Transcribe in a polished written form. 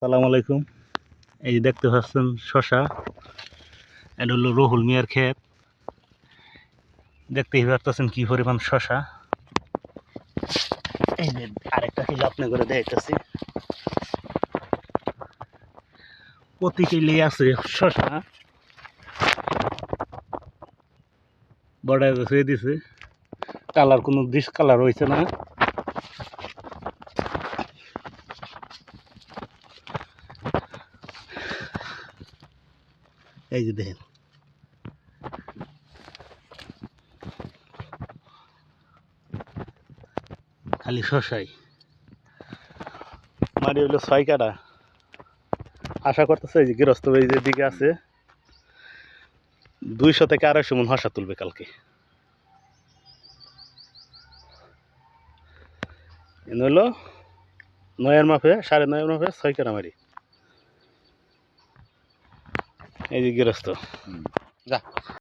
সালাম আলাইকুম। এই দেখতে পাচ্ছেন শশা, এটা হলো রহুল মিয়ার ক্ষেত। দেখতেই পাচ্ছেন কি পরিমাণ শশা। এই যে আরেকটা কিলো আপনি করে দেখতেছি, প্রতি কিলো আছে শশা। বড় হয়ে দিছে, কালার কোনো ডিস কালার হয়েছে না। এই যে দেখেন, খালি শশাই। মাটি হইলো 6 কাঠা। আশা করতেছে এই যে গৃহস্থ এই যে দিকে আছে 200 থেকে 250 মন শশা তুলবে কালকে। এনে হলো 9-এর মাপে 9.5 মাপে 6 কাঠা মারি। এই যে গৃহস্থ। যা